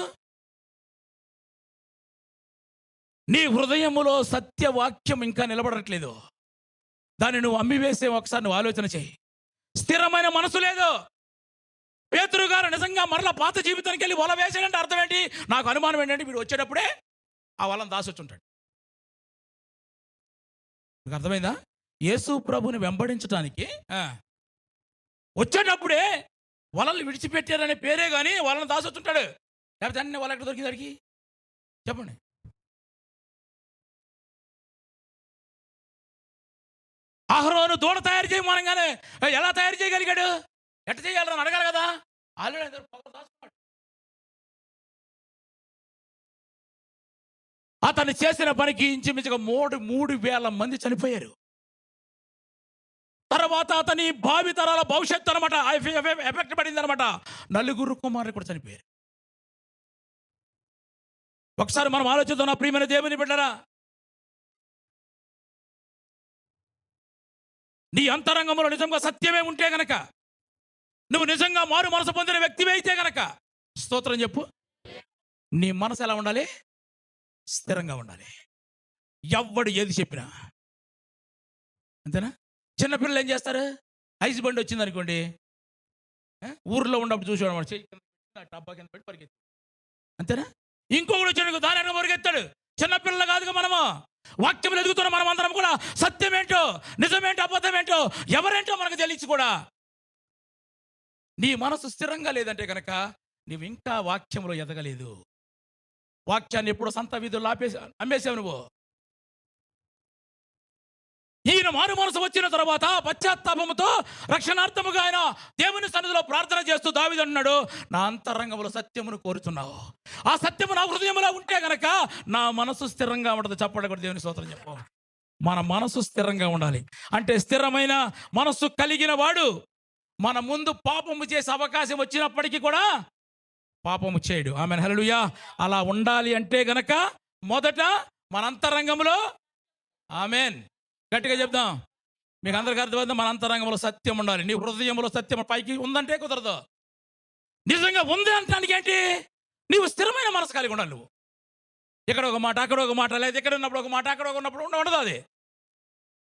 నీ హృదయములో సత్యవాక్యం ఇంకా నిలబడట్లేదు. దాన్ని నువ్వు అమ్మివేసే ఒకసారి నువ్వు ఆలోచన చేయి. స్థిరమైన మనసు లేదు. పేతురు గారు నిజంగా మరలా పాత జీవితానికి వెళ్ళి వల వేసాడంటే అర్థం ఏంటి? నాకు అనుమానం ఏంటంటే వీడు వచ్చేటప్పుడే ఆ వలను దాసొచ్చుంటాడు. మీకు అర్థమైందా? యేసు ప్రభుని వెంబడించడానికి వచ్చేటప్పుడే వలలు విడిచిపెట్టారనే పేరే కానీ వలను దాసొచ్చుంటాడు. లేకపోతే అన్ని వల ఎక్కడ దొరికింది అడిగి చెప్పండి. అహరోను దూడ తయారు చేయమనగానే ఎలా తయారు చేయగలిగాడు? ఎట్ట చేయాలని అడగాలి కదా. ఆల్రెడీ అందరూ పొగరు దాచుకున్నాడు. అతను చేసిన పనికి ఇంచుమించుగా 3,000 మంది చనిపోయారు. తర్వాత అతని భావి తరాల భవిష్యత్తు అనమాట ఎఫెక్ట్ పడింది అనమాట. 4 కుమారులు కూడా చనిపోయారు. ఒకసారి మనం ఆలోచిద్దాం, నా ప్రియమైన దేవుని బిడ్డలారా. నీ అంతరంగంలో నిజంగా సత్యమే ఉంటే గనక, నువ్వు నిజంగా మారు మనసు పొందిన వ్యక్తివే అయితే గనక, స్తోత్రం చెప్పు. నీ మనసు ఎలా ఉండాలి? స్థిరంగా ఉండాలి. ఎవ్వడు ఏది చెప్పినా, అంతేనా? చిన్నపిల్లలు ఏం చేస్తారు? ఐస్ బండి వచ్చింది అనుకోండి, ఊర్లో ఉన్నప్పుడు చూసేవాడు, డబ్బా కింద పెట్టి పరిగెత్తాడు, అంతేనా? ఇంకొకడు వచ్చాడు, దాని వెనక పరిగెత్తాడు. చిన్నపిల్లలు కాదుగా మనము. వాక్యం ఎదుగుతున్న మనం అందరం కూడా సత్యమేంటో, నిజమేంటో, అబద్ధమేంటో, ఎవరేంటో మనకు తెలియచ్చు కూడా. నీ మనసు స్థిరంగా లేదంటే కనుక నువ్వు ఇంకా వాక్యంలో ఎదగలేదు. వాక్యాన్ని ఎప్పుడు సంత వీధుల్లో అమ్మేసావు నువ్వు. ఈయన మారు మనసు వచ్చిన తర్వాత పశ్చాత్తాపముతో రక్షణార్థముగా ఆయన దేవుని సన్నిధిలో ప్రార్థన చేస్తూ దావీదు అన్నాడు, నా అంతరంగంలో సత్యమును కోరుతున్నావు. ఆ సత్యము నా హృదయంలో ఉంటే గనక నా మనసు స్థిరంగా ఉండదు. చెప్పడం కూడా దేవుని స్తోత్రం చెప్పు. మన మనసు స్థిరంగా ఉండాలి. అంటే స్థిరమైన మనస్సు కలిగిన వాడు మన ముందు పాపము చేసే అవకాశం వచ్చినప్పటికీ కూడా పాపము చేయడు. ఆమేన్, హల్లెలూయా. అలా ఉండాలి అంటే గనక మొదట మన అంతరంగంలో, ఆమేన్, గట్టిగా చెప్దాం, మీకు అందరికీ అర్థమైంది, మన అంతరంగంలో సత్యం ఉండాలి. నీ హృదయంలో సత్యం పైకి ఉందంటే కుదరదు. నిజంగా ఉంది అంటానికి ఏంటి? నీవు స్థిరమైన మనసు కలిగి ఉండాలి. నువ్వు ఇక్కడ ఒక మాట, అక్కడ ఒక మాట, లేదా ఇక్కడ ఉన్నప్పుడు ఒక మాట, అక్కడ ఉన్నప్పుడు ఉండదు. అది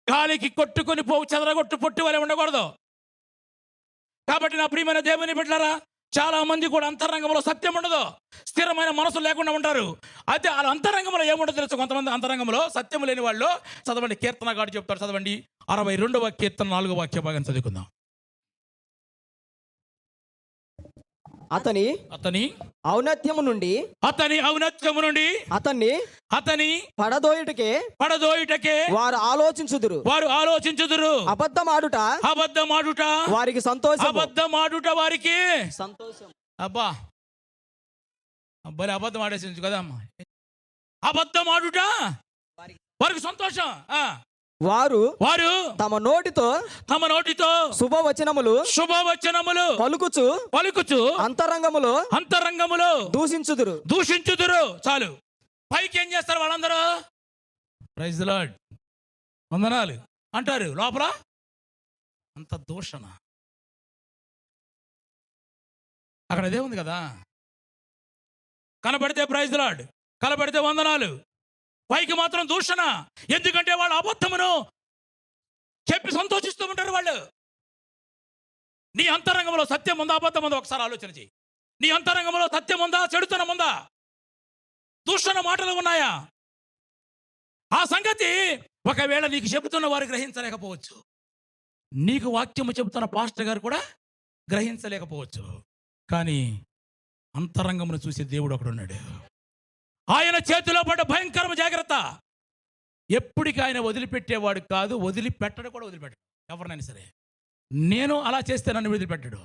గాలికి కొట్టుకొని పోవు చెదరగొట్టు పొట్టి వలె ఉండకూడదు. కాబట్టి నా ప్రియమైన దేవుని బిడ్డలారా, చాలా మంది కూడా అంతరంగంలో సత్యం ఉండదు, స్థిరమైన మనసు లేకుండా ఉంటారు. అయితే వాళ్ళ అంతరంగంలో ఏముంటుందో తెలుసు. కొంతమంది అంతరంగంలో సత్యం లేని వాళ్ళు, చదవండి, కీర్తనగాడు చెప్తారు, చదవండి 62వ కీర్తన 4వ వాక్య భాగం చదువుకుందాం. అతని ఔన్నత్యము నుండి అతన్ని పడదోయుటకే వారు ఆలోచించుదురు. అబద్ధమాడుట వారికి సంతోషం. అబ్బా అబ్బాయి అబద్ధం ఆడేసి కదా అమ్మా. అబద్ధమాడుట వారికి సంతోషం. వారు తమ నోటితో శుభవచనములు పలుకుచు అంతరంగములో దూషించుదురు. చాలు. పైకి ఏం చేస్తారు వాళ్ళందరూ? ప్రైజ్ ది లార్డ్, వందనాలు అంటారు, లోపల అంత దూషణ. అక్కడ అదే ఉంది కదా, కనబడితే ప్రైజ్ ది లార్డ్, కనబడితే వందనాలు, పైకి మాత్రం దూషణ. ఎందుకంటే వాళ్ళు అబద్ధమును చెప్పి సంతోషిస్తూ ఉంటారు వాళ్ళు. నీ అంతరంగంలో సత్యం ఉందా, అబద్ధం ఉందా? ఒకసారి ఆలోచన చేయి. నీ అంతరంగంలో సత్యం ఉందా, చెడుతనం ఉందా, దూషణ మాటలు ఉన్నాయా? ఆ సంగతి ఒకవేళ నీకు చెబుతున్న వారు గ్రహించలేకపోవచ్చు, నీకు వాక్యము చెబుతున్న పాస్టర్ గారు కూడా గ్రహించలేకపోవచ్చు. కానీ అంతరంగమును చూసే దేవుడు ఒకడు ఉన్నాడు. ఆయన చేతిలో పడ్డ భయంకరమ జాగ్రత్త. ఎప్పటికీ ఆయన వదిలిపెట్టేవాడు కాదు, వదిలిపెట్టడు కూడా, వదిలిపెట్టడు ఎవరినైనా సరే. నేను అలా చేస్తే నన్ను వదిలిపెట్టడు,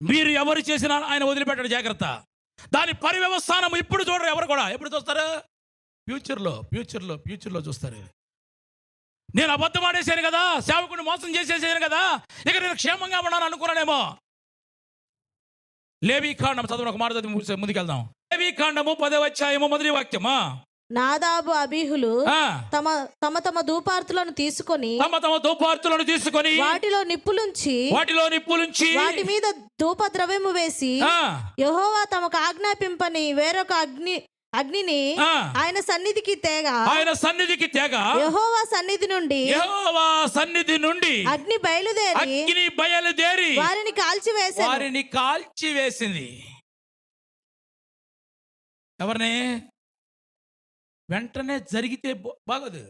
మీరు ఎవరు చేసినా ఆయన వదిలిపెట్టడు. జాగ్రత్త. దాని పరివ్యవస్థానం ఇప్పుడు చూడరు ఎవరు కూడా. ఎప్పుడు చూస్తారు? ఫ్యూచర్లో చూస్తారు. నేను అబద్ధం ఆడేసాను కదా, సేవకుని మోసం చేసేసాను కదా, ఇక నేను క్షేమంగా ఉన్నాను అనుకున్నానేమో. లేవీకాండం చదువు, ఒక మాట చదివి ముందుకెళ్దాం. లేవీకాండము 10వ అధ్యాయము మొదటి వాక్యమా. నాదాబు అబీహులు తమ ధూపార్తులను తీసుకొని వాటిలో నిప్పులుంచి వాటి మీద ధూప ద్రవ్యము వేసి యెహోవా తమకు ఆజ్ఞాపింపని వేరొక అగ్నిని ఆయన సన్నిధికి తేగా యెహోవా సన్నిధి నుండి అగ్ని బయలుదేరి వారిని కాల్చివేసింది. ఎవరిని? వెంటనే జరిగితే బాగోదు,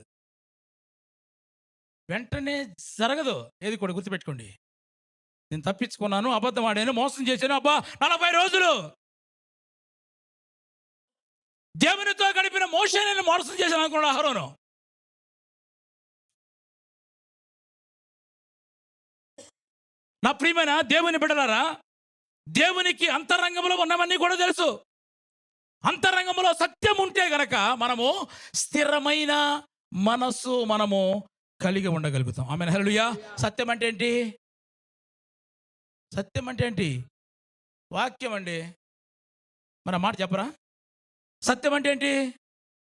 వెంటనే జరగదు. ఏది కూడా గుర్తుపెట్టుకోండి. నేను తప్పించుకున్నాను, అబద్ధం ఆడాను, మోసం చేశాను, అబ్బా 40 రోజులు దేవునితో గడిపిన మోషే నేను మోసం చేశాను అనుకున్నాడు అహరోను. నా ప్రియమైన దేవుని బిడ్డలారా, దేవునికి అంతరంగంలో ఉన్నవన్నీ కూడా తెలుసు. అంతరంగంలో సత్యం ఉంటే గనక మనము స్థిరమైన మనస్సు మనము కలిగి ఉండగలుగుతాం. ఆమేన్, హల్లెలూయా. సత్యం అంటే ఏంటి? సత్యం అంటే ఏంటి? వాక్యం అండి. మన మాట చెప్పరా? సత్యం అంటే ఏంటి?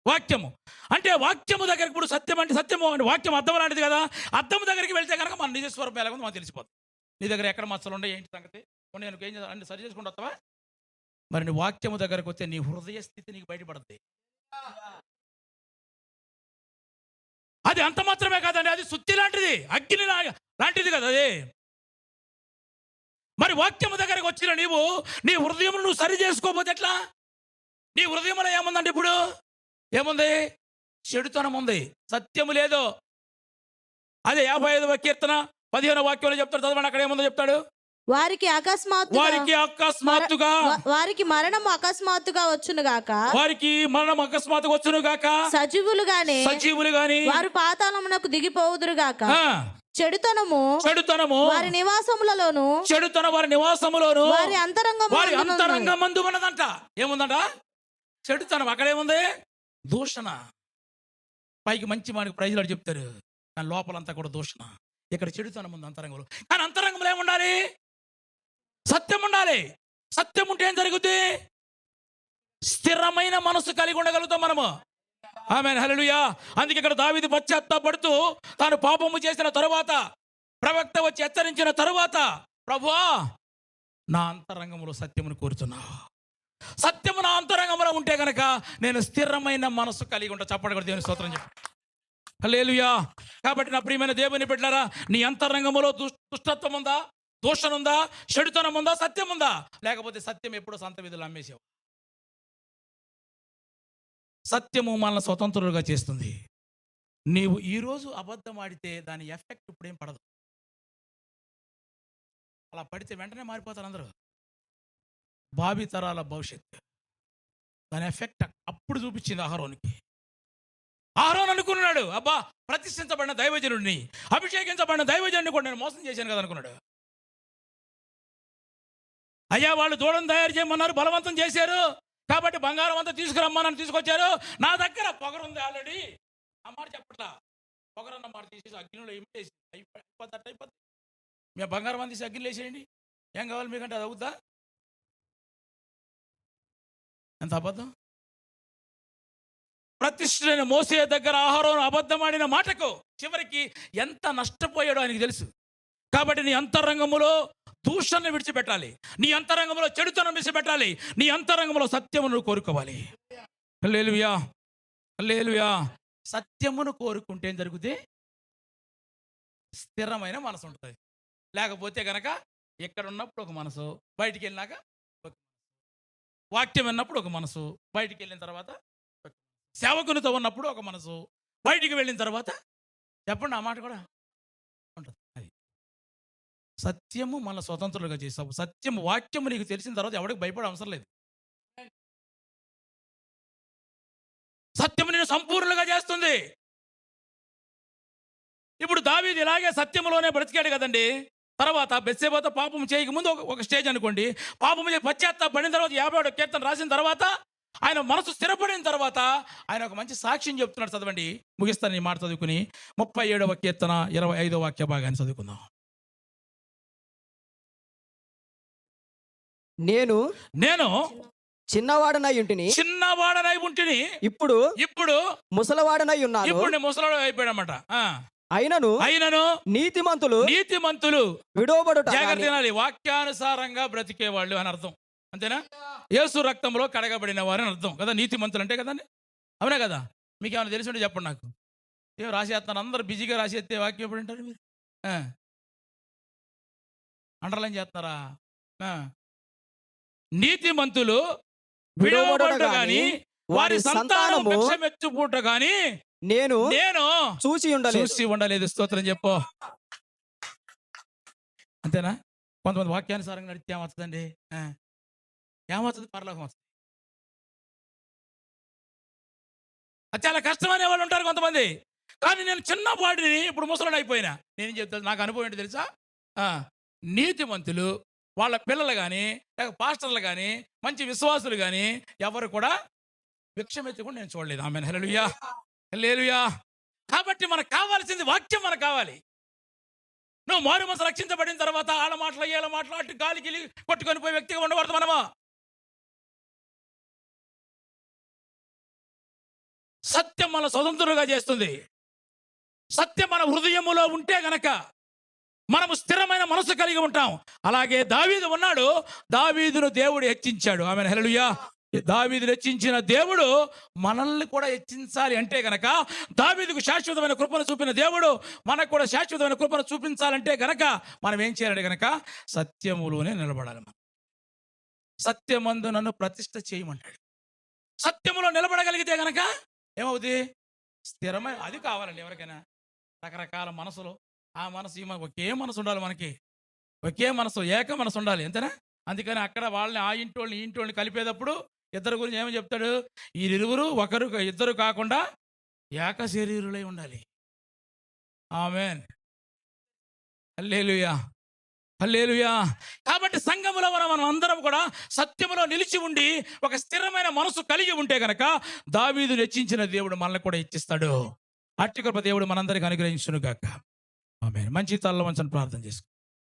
వాక్యము. అంటే వాక్యము దగ్గరికి, ఇప్పుడు సత్యం అంటే సత్యము అంటే వాక్యం అర్థం లాంటిది కదా. అర్థం దగ్గరికి వెళ్తే కనుక మన నిజ స్వరూపం ఎలాగో మనకు తెలిసిపోతుంది. నీ దగ్గర ఎక్కడ మచ్చలు ఉన్నాయి, ఏంటి సంగతి, నేను ఏం చేయాలి అన్ని సరి చేసుకుంటూ వస్తావా? మరి నీ వాక్యము దగ్గరకు వస్తే నీ హృదయ స్థితి నీకు బయటపడుతుంది. అది అంత మాత్రమే కాదండి, అది సుత్తి లాంటిది, అగ్ని లాంటిది కదా అది. మరి వాక్యము దగ్గరకు వచ్చిన నీవు నీ హృదయం నువ్వు సరి చేసుకోకపోతే ఎట్లా? నీ హృదయంలో ఏముందండి? ఇప్పుడు ఏముంది? చెడుతనం ఉంది, సత్యము లేదు. అదే 55వ కీర్తన 15వ వాక్యంలో చెప్తాడు, చదవండి. అక్కడ ఏముందో చెప్తాడు? వారికి అకస్మాత్తుగా వారికి మరణం అకస్మాత్తుగా వచ్చును గాక, వారికి మరణం అకస్మాత్తుగా వచ్చును గాక, సజీవులు గాని వారు పాతాళమునకు దిగిపోవుదురు గాక. చెడుతనము వారి నివాసములలోను వారి అంతరంగమందు ఉన్నదంట. ఏముందంట? చెడుతనం. అక్కడేముంది? దూషణ. పైకి మంచి మనకి ప్రైజ్లాడు చెప్తారు, కానీ లోపలంతా కూడా దూషణ. ఇక్కడ చెడుతనం ఉంది అంతరంగంలో. కానీ అంతరంగంలో ఏముండాలి? సత్యం ఉండాలి. సత్యం ఉంటే ఏం జరుగుద్ది? స్థిరమైన మనసు కలిగి ఉండగలుగుతాం మనము. ఆమేన్, హల్లెలూయా. అందుకే ఇక్కడ దావీదు పశ్చాత్తాపడుతూ తాను పాపము చేసిన తరువాత ప్రవక్త వచ్చి హెచ్చరించిన తరువాత, ప్రభువా నా అంతరంగంలో సత్యమును కోరుతున్నావు. సత్యము నా అంతరంగంలో ఉంటే గనక నేను స్థిరమైన మనసు కలిగి ఉంటా. చప్పటి కూడా దేవుని స్తోత్రం చెప్పు. హల్లెలూయా. కాబట్టి నా ప్రియమైన దేవుని బిడ్డలారా, నీ అంతరంగంలో దుష్టత్వం ఉందా, దూషణ ఉందా, చెడుతనం ఉందా, సత్యం ఉందా? లేకపోతే సత్యం ఎప్పుడో సంత విధులు అమ్మేసావు. సత్యము మనల్ని స్వతంత్రులుగా చేస్తుంది. నీవు ఈరోజు అబద్ధం ఆడితే దాని ఎఫెక్ట్ ఇప్పుడేం పడదు. అలా పడితే వెంటనే మారిపోతారు అందరూ. భావితరాల భవిష్యత్తు దాని ఎఫెక్ట్ అప్పుడు చూపించింది అహరోనుకి. అహరోను అనుకున్నాడు, అబ్బా ప్రతిష్ఠించబడిన దైవజనుడిని, అభిషేకించబడిన దైవజనుడిని కూడా నేను మోసం చేశాను కదా అనుకున్నాడు. అయ్యా వాళ్ళు దూడను తయారు చేయమన్నారు, బలవంతం చేశారు, కాబట్టి బంగారం అంతా తీసుకురమ్మని తీసుకొచ్చారు. నా దగ్గర పొగరుంది ఆల్రెడీ. ఆ మాట చెప్పట్లా, పొగరన్న మాట తీసేసి అగ్నిలో ఇమ్మేసి అయిపోద్ది. మీ బంగారం అంతా తీసి అగ్నిలో వేసేయండి, ఏం కావాలి మీకంటే అది అవుద్దా? ఎంత అబద్ధం! ప్రతిష్ఠుడైన మోసే దగ్గర అహరోను అబద్ధం ఆడిన మాటకు చివరికి ఎంత నష్టపోయాడో ఆయనకు తెలుసు. కాబట్టి నీ అంతరంగములో దూషణను విడిచిపెట్టాలి, నీ అంతరంగంలో చెడుతనం విడిచిపెట్టాలి, నీ అంతరంగంలో సత్యమును కోరుకోవాలి. హల్లెలూయా, హల్లెలూయా. సత్యమును కోరుకుంటే ఏం జరుగుతుంది? స్థిరమైన మనసు ఉంటుంది. లేకపోతే గనక ఇక్కడ ఉన్నప్పుడు ఒక మనసు, బయటికి వెళ్ళినాక ఒక వాక్యం విన్నప్పుడు ఒక మనసు, బయటికి వెళ్ళిన తర్వాత సేవకునితో ఉన్నప్పుడు ఒక మనసు, బయటికి వెళ్ళిన తర్వాత చెప్పండి ఆ మాట కూడా ఉంటుంది. అది సత్యము మన స్వతంత్రులుగా చేసావు. సత్యము వాక్యము నీకు తెలిసిన తర్వాత ఎవరికి భయపడే అవసరం లేదు. సత్యము నేను సంపూర్ణంగా చేస్తుంది. ఇప్పుడు దావీదు ఇలాగే సత్యములోనే బ్రతికాడు కదండి. తర్వాత బెత్షెబతో పాపం చేయకముందు ఒక స్టేజ్ అనుకోండి, పాపం చేసి పశ్చాత్తాపడిన తర్వాత 51వ కీర్తన రాసిన తర్వాత ఆయన మనసు స్థిరపడిన తర్వాత ఆయన ఒక మంచి సాక్ష్యం చెప్తున్నాడు. చదవండి, ముగిస్తాను ఈ మాట చదువుకుని. 37వ కీర్తన 25వ వాక్య భాగాన్ని చదువుకుందాం. నేను చిన్నవాడనై ఉంటిని ఇప్పుడు ముసలవాడనై ఉన్నాను. ఇప్పుడు నేను ముసలాడు అయిపోయాడన్నమాట. అయినను నీతిమంతులు విడవబడుట. జాగ్రత్త తినాలి, వాక్యానుసారంగా బ్రతికేవాళ్ళు అని అర్థం. అంతేనా? యేసు రక్తంలో కడగబడిన వారు అని అర్థం కదా. నీతిమంతులు అంటే కదండి, అవునా కదా? మీకు ఏమైనా తెలిసి ఉంటే చెప్పండి నాకు. ఏం రాసేస్తున్నారు అందరు బిజీగా రాసేస్తే వాక్యం ఎప్పుడు వింటారు మీరు? అండర్లైన్ చేస్తున్నారా? నీతిమంతులు విడవబడుట గాని వారి సంతానము భిక్షమెత్తుపుట గాని నేను చూసి ఉండలేదు. స్తోత్రం చెప్పు. అంతేనా? కొంతమంది వాక్యానుసారంగా నడిస్తే ఏమవుతుందండి? ఏమవుతుంది? పరలోకం వస్తుంది. అది చాలా కష్టమనే వాళ్ళు ఉంటారు కొంతమంది. కానీ నేను చిన్నపాటిని ఇప్పుడు ముసలాడు అయిపోయినా నేనేం చెప్తాను, నాకు అనుభవం ఏంటి తెలుసా? నీతిమంతులు వాళ్ళ పిల్లలు కానీ లేక పాస్టర్లు కానీ మంచి విశ్వాసులు కానీ ఎవరు కూడా భిక్షమెత్తి కూడా నేను చూడలేదు. ఆమెన్. హల్లెలూయా, హల్లెలూయా. కాబట్టి మనకు కావాల్సింది వాక్యం. మనకు కావాలి. నువ్వు మారు మనసు రక్షించబడిన తర్వాత ఆళ్ళ మాటలు ఏళ్ళ మాటలు అటు గాలికి కొట్టుకొని పోయి వ్యక్తిగా ఉండకూడదు మనము. సత్యం మన స్వతంత్రులుగా చేస్తుంది. సత్యం మన హృదయములో ఉంటే గనక మనము స్థిరమైన మనసు కలిగి ఉంటాం. అలాగే దావీదు ఉన్నాడు. దావీదును దేవుడు హెచ్చించాడు. ఆమెన్. హల్లెలూయా. దావీదును హెచ్చించిన దేవుడు మనల్ని కూడా హెచ్చించాలి అంటే గనక, దావీదుకు శాశ్వతమైన కృపను చూపిన దేవుడు మనకు కూడా శాశ్వతమైన కృపను చూపించాలంటే గనక మనం ఏం చేయాలంటే గనక సత్యములోనే నిలబడాలి. మనం సత్యమందు నన్ను ప్రతిష్ఠ చేయమన్నాడు. సత్యములో నిలబడగలిగితే గనక ఏమవుతుంది? స్థిరమైన అది కావాలండి ఎవరికైనా. రకరకాల మనసులు, ఆ మనసు ఈ ఒకే మనసు ఉండాలి. మనకి ఒకే మనసు, ఏక మనసు ఉండాలి. అంతేనా? అందుకని అక్కడ వాళ్ళని ఆ ఇంటోళ్ళని ఈ ఇంటోళ్ళని కలిపేటప్పుడు ఇద్దరు గురించి ఏమని చెప్తాడు? ఈ ఇరువురు ఒకరు ఇద్దరు కాకుండా ఏక శరీరులై ఉండాలి. ఆమేన్. హల్లెలూయా, హల్లెలూయా. కాబట్టి సంఘములో మనం అందరం కూడా సత్యములో నిలిచి ఉండి ఒక స్థిరమైన మనసు కలిగి ఉంటే గనక దావీదును హెచ్చించిన దేవుడు మనల్ని కూడా హెచ్చిస్తాడు. అట్టి కృప దేవుడు మనందరికీ అనుగ్రహించును గాక. ఆమేన్. మంచి తల్ల మంచని ప్రార్థన చేసుకో.